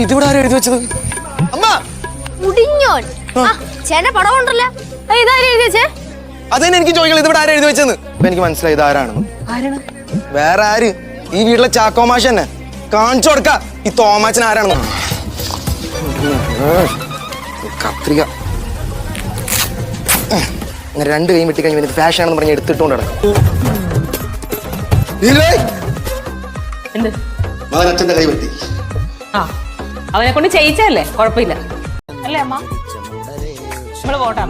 ഇതിവിടെ ആരും എഴുതി വെച്ചത്? അതന്നെ എനിക്ക് ചോദിക്കണം, ഇതിവിടെ ആരും എഴുതി വെച്ചെന്ന്. അപ്പൊ എനിക്ക് മനസ്സിലായി ഇത് ആരാണെന്ന്. വേറെ ആര്? ഈ വീട്ടിലെ ചാക്കോമാഷ തന്നെ. കാണിച്ചു കൊടുക്ക ഈ തോമാച്ചൻ ആരാണെന്ന്. കത്രിക രണ്ട് കൈ വെട്ടി കഴിഞ്ഞ് ഫാഷൻ ആണെന്ന് പറഞ്ഞ് എടുത്തിട്ടുകൊണ്ട് അച്ഛന്റെ കൈ വെട്ടി. അവനെ കൊണ്ട് ചെയ്യിച്ചല്ലേ, കുഴപ്പമില്ല അല്ലേ അമ്മ? നമ്മള് പോട്ടാ.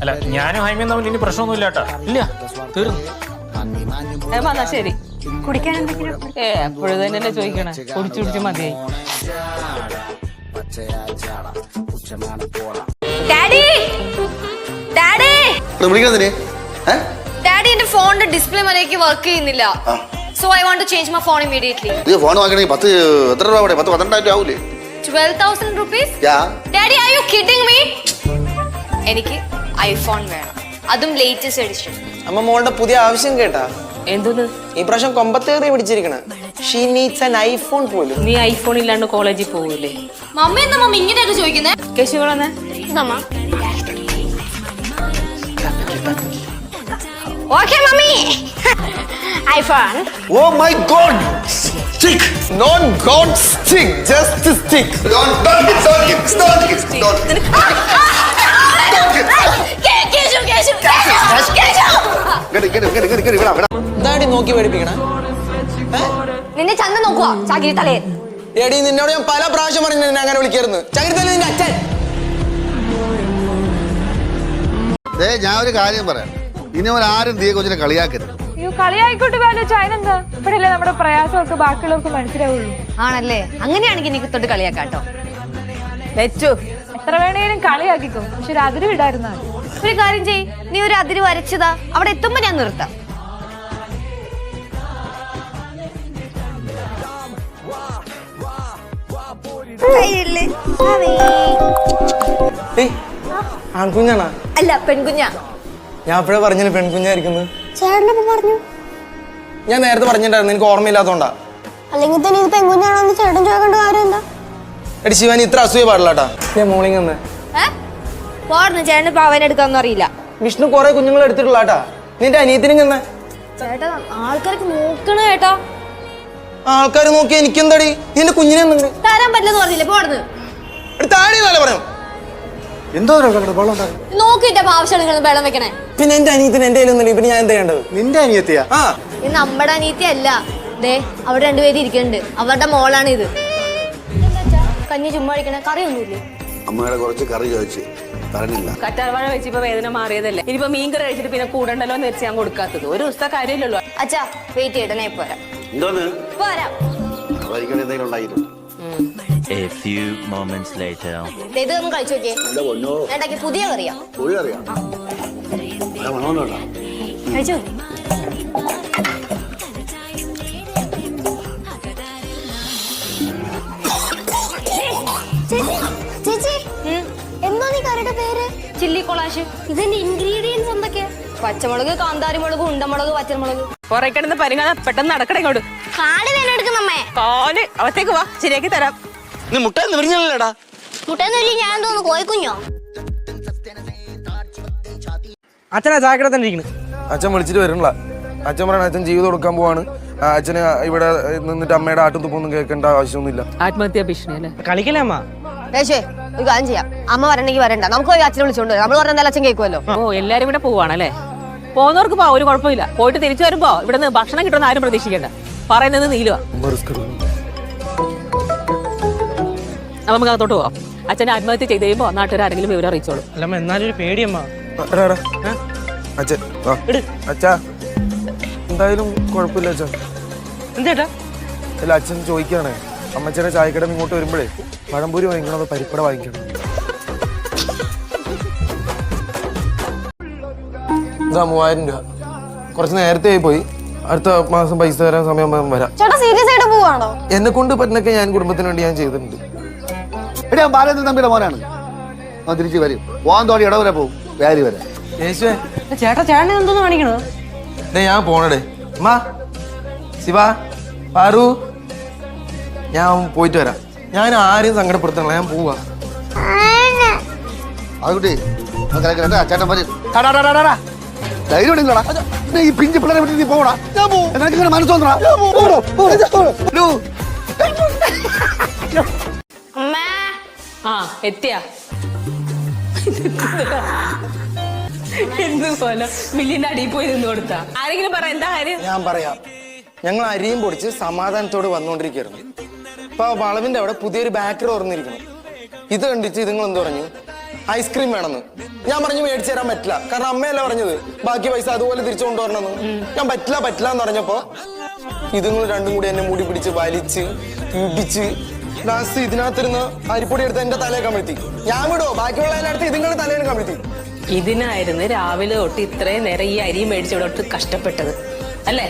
അല്ല ഞാനും ഹൈമയും തമ്മിൽ ഇനി പ്രശ്നമൊന്നുമില്ല കേട്ടോ. ഇല്ല, തീർന്നു. എന്നാ ശരി. കുടിക്കാൻ എന്തെങ്കിലും? എപ്പോഴും തന്നെ ചോദിക്കണേ. കുടിച്ചു കുടിച്ച് മതിയായി. ഡാഡി, എന്റെ ഫോണിന്റെ ഡിസ്പ്ലേ മര്യാദയ്ക്ക് വർക്ക് ചെയ്യുന്നില്ല. So I want to change my phone immediately. Phone വാങ്ങണമെങ്കിൽ എത്ര രൂപ? 12,000 ആവൂലേ? 12,000 rupees? Daddy, are you kidding me? എനിക്ക് ഐഫോൺ വേണം, അതും ലേറ്റസ്റ്റ് എഡിഷൻ. അമ്മ മോളുടെ പുതിയ ആവശ്യം കേട്ടാ? എന്തോന്ന്? ഈ പ്രാവശ്യം കൊമ്പത്തേറി പിടിച്ചിരിക്കണ. She needs an iPhone പോലും. നീ ഐഫോൺ ഇല്ലാണ്ട് കോളേജിൽ പോകൂലേ? മമ്മി എന്താ മമ്മി ഇങ്ങനെയൊക്കെ ചോദിക്കുന്നേ? കേശുകളെന്നെ Okay, mommy. iPhone. Oh my God! Stick, not God stick, just stick. Don't it. എന്താടി നോക്കി പഠിപ്പിക്കണ? നിന്നെ ചന്ത നോക്കുവാ ചാകിരി തലേ. എടി നിന്നോട് ഞാൻ പല പ്രാവശ്യം പറഞ്ഞു നിന്നെ അങ്ങനെ വിളിക്കായിരുന്നു. ചാകിരി തലേ നിന്റെ അച്ഛൻ. ഞാൻ ഒരു കാര്യം പറയാം, ഇനി ആരും തീയെ കൊച്ചിനെ കളിയാക്കരുത്. കളിയായിക്കോട്ട് അതിനെന്താ? ഇവിടെയല്ലേ നമ്മുടെ പ്രയാസമൊക്കെ ബാക്കിയുള്ളവർക്ക് മനസ്സിലാവുള്ളൂ. ആണല്ലേ? അങ്ങനെയാണെങ്കിൽ നീ തൊട്ട് കളിയാക്കാട്ടോ. വെച്ചു എത്ര വേണേലും കളിയാക്കിക്കോ, പക്ഷെ ഒരു അതിര് വിടായിരുന്നാ. ഒരു കാര്യം ചെയ്യ്, നീ ഒരു അതിര് വരച്ചതാ, അവിടെ എത്തുമ്പോ ഞാൻ നിർത്താം. ആൺകുഞ്ഞാണോ? അല്ല, പെൺകുഞ്ഞാ. ഞാൻ അപ്പോഴേ പറഞ്ഞു പെൺകുഞ്ഞായിരിക്കുന്നത്. ചേട്ടനപ്പോ പറഞ്ഞു. ഞാൻ നേരത്തെ പറഞ്ഞിട്ടുണ്ടായിരുന്നു, എനിക്ക് ഓർമ്മയില്ലാത്തോണ്ടാ. അല്ലെങ്കിൽ തന്നെ ഇത് പെൺകുഞ്ഞാണോന്ന് ചേട്ടൻ ചോദിക്കേണ്ട കാര്യം എന്താ? എടി ശിവാനി, ഇത്ര അസൂയ പാടില്ലാട്ടാ. ഞാൻ മോളിങ് വന്ന് ചേട്ടന് പാവനെടുക്കാന്നും അറിയില്ല. വിഷ്ണു കുറെ കുഞ്ഞുങ്ങളെ എടുത്തിട്ടുള്ളാട്ടാ. നിന്റെ അനിയത്തിനും ചെന്ന ചേട്ടാ, ആൾക്കാർക്ക് നോക്കണ ചേട്ടാ. ആൾക്കാർ നോക്കി എനിക്കെന്താടി? നിന്റെ കുഞ്ഞിനെ തരാൻ പറ്റില്ലെന്ന് പറഞ്ഞില്ലേ? പോടുന്നു താഴെ പറഞ്ഞു. എന്തോ നോക്കിട്ടാ ആവശ്യമാണ് വെള്ളം വെക്കണേ. പിന്നെ എന്റെ അനിയത്തിന് എന്റെ കയ്യിലൊന്നുമില്ല. പിന്നെ ഞാൻ എന്താ ചെയ്യേണ്ടത്? നിന്റെ അനിയത്തിയാ? ഇത് നമ്മുടെ അനിയത്തി അല്ല. ദേ അവിടെ രണ്ടുപേര് ഇരിക്കുന്നുണ്ട്, അവരുടെ മോളാണ് ഇത്. കഞ്ഞി ചുമ്മാ കഴിക്കണേ, കറിയൊന്നുമില്ലേ? അമ്മയുടെ കുറച്ച് കറി ചോദിച്ചു പറഞ്ഞില്ല. കറ്റാർവാഴ വെച്ചിപ്പോ വേദന മാറിയതല്ലേ. ഇനിയിപ്പോ മീൻ കറി കഴിച്ചിട്ട് പിന്നെ കൂടണ്ടല്ലോ എന്ന് വെച്ച് ഞാൻ കൊടുക്കാത്തത്. ഒരു ദിവസത്തെ കാര്യമില്ലല്ലോ. അച്ഛാ വെയിറ്റ് ചെയ്യട്ടെ, ഞാൻ പോരാം. എന്തോന്ന് പോരാം. എന്തെങ്കിലും ഉണ്ടായിരുന്നു. A few moments later. ഇത് ഒന്ന് കഴിച്ചു നോക്കിയേ. ഉണ്ടാക്കി പുതിയ കറിയാ. കഴിച്ചു. ചേച്ചി, എന്താ നീ കറിയുടെ പേര്? Chilli collage. ഇതിന്റെ ഇൻഗ്രീഡിയൻസ് എന്തൊക്കെയാ? പച്ചമുളക്, കാന്താരിമുളക്, ഉണ്ടമുളക്, പച്ചമുളക്. കുറെ കിടന്ന് പരിങ്ങാതെ പെട്ടെന്ന് നടക്കണേ ഇങ്ങോട്ട്. കാല് വേനെടുക്കുന്നമ്മേ. കാല് അവത്തേക്ക് വാ, ശരിയാക്കി തരാം. നീ മുട്ട നിറഞ്ഞല്ലേടാ? മുട്ടേന്നൊരു ഞാൻ തോന്നുന്നു കോഴിക്കുഞ്ഞോ. അച്ഛനാ ചായക്കട തന്നെ ഇരിക്കണ്. അച്ഛൻ വിളിച്ചിട്ട് വരണില്ല. അച്ഛൻ പറയണ അച്ഛൻ ജീവിതം കൊടുക്കാൻ പോവാണ്. അച്ഛന് ഇവിടെ നിന്നിട്ട് അമ്മയുടെ ആട്ടും തുപ്പൊന്നും കേൾക്കേണ്ട ആവശ്യമൊന്നുമില്ല. ആത്മഹത്യാ ഭീഷണി അല്ലേ? കളിക്കലേ അമ്മ. ഒരു കാര്യം ചെയ്യാം, അമ്മ വരണമെങ്കിൽ വരണ്ട, നമുക്ക് പോയി അച്ഛനെ വിളിച്ചോണ്ട് വരാം. നമ്മൾ പറഞ്ഞാൽ അച്ഛൻ കേൾക്കുമല്ലോ. ഓ, എല്ലാരും ഇവിടെ പോവാണല്ലേ? പോകുന്നവർക്ക് പോവാ, ഒരു കുഴപ്പമില്ല. പോയിട്ട് തിരിച്ചു വരുമ്പോ ഇവിടെ നിന്ന് ഭക്ഷണം കിട്ടുമെന്ന് ആരും പ്രതീക്ഷിക്കണ്ട. പറയുന്നത് നീലുവാ. നമുക്ക് അകത്തോട്ട് പോവാം. അച്ഛനെ ആത്മഹത്യ ചെയ്ത് കഴിയുമ്പോ നാട്ടുകാരെങ്കിലും വിവരം അറിയിച്ചോളൂ. അല്ലമ്മ, എന്നാലും ഒരു പേടിയമ്മ. അച്ഛാ എന്തായാലും കുഴപ്പമില്ല അച്ഛൻ. എന്തേട്ടാ? അല്ല, അച്ഛൻ ചോദിക്കുകയാണേ, അമ്മച്ചേടെ ചായക്കട ഇങ്ങോട്ട് വരുമ്പോഴേ പഴംപൊരി വാങ്ങിക്കണം, അതോ പരിപ്പട വാങ്ങിക്കണം? ഇതാ 3000 രൂപ. കുറച്ച് നേരത്തെ ആയി പോയി. അടുത്ത മാസം പൈസ തരാൻ സമയം വരാം. എന്നെ കൊണ്ട് പറ്റുന്നൊക്കെ ഞാൻ കുടുംബത്തിന് വേണ്ടി ഞാൻ ചെയ്തിട്ടുണ്ട്. ബാലേന്ദ്രൻ തമ്പിയുടെ മോനാണ്. തിരിച്ചു വരും. പോകാൻ തോടി ഇടവരെ പോകും. വ്യാരി വരാം. യേശുവേ ചേട്ടൻ എന്തോന്ന് കാണിക്കണത്? ഞാൻ പോണടേ. അമ്മ, ശിവ, പാറു, ഞാൻ പോയിട്ട് വരാം. ഞാൻ ആരെയും സങ്കടപ്പെടുത്തണല്ലോ, ഞാൻ പോവാ. ആകുട്ടി അച്ഛൻ പറയും ധൈര്യം ഉണ്ടെങ്കിലടാ ഈ പിഞ്ച് പിള്ളേരെ വിട്ട് നീ പോകടാ. എനിക്ക് ഇങ്ങനെ മനസ്സ് തോന്നടാ. ആ എത്തിയാ എന്ത് പോലെ മില്ലിന്റെ അടിയിൽ പോയി നിന്ന് കൊടുത്താ? ആരെങ്കിലും പറ എന്താ കാര്യം? ഞാൻ പറയാം. ഞങ്ങൾ അരിയും പൊടിച്ച് സമാധാനത്തോട് വന്നുകൊണ്ടിരിക്കുകയായിരുന്നു. ഇപ്പൊ വളവിന്റെ അവിടെ പുതിയൊരു ബേക്കറി തുറന്നിരിക്കുന്നു. ഇത് കണ്ടിട്ട് ഇതുങ്ങൾ എന്ത് പറഞ്ഞു? ഐസ്ക്രീം വേണമെന്ന്. ഞാൻ പറഞ്ഞു മേടിച്ചു തരാൻ പറ്റില്ല, കാരണം അമ്മയല്ല പറഞ്ഞത് ബാക്കി പൈസ അതുപോലെ തിരിച്ചു കൊണ്ടുവരണമെന്ന്. ഞാൻ പറ്റില്ല എന്ന് പറഞ്ഞപ്പോ ഇതുങ്ങൾ രണ്ടും കൂടി എന്നെ മൂടി പിടിച്ച് വലിച്ച് ഇടിച്ച് ലാസ്റ്റ് ഇതിനകത്തിരുന്ന് അരിപ്പൊടി എടുത്ത് എന്റെ തലയെ കമിഴ്ത്തി. ഞാൻ വിടോ, ബാക്കിയുള്ള എല്ലായിടത്തും ഇതുങ്ങൾ തലയിൽ കമിഴ്ത്തി. ഇതിനായിരുന്നു രാവിലെ തൊട്ട് ഇത്രയും നേരം ഈ അരിയും മേടിച്ച് ഇവിടെ കഷ്ടപ്പെട്ടത് അല്ലേ?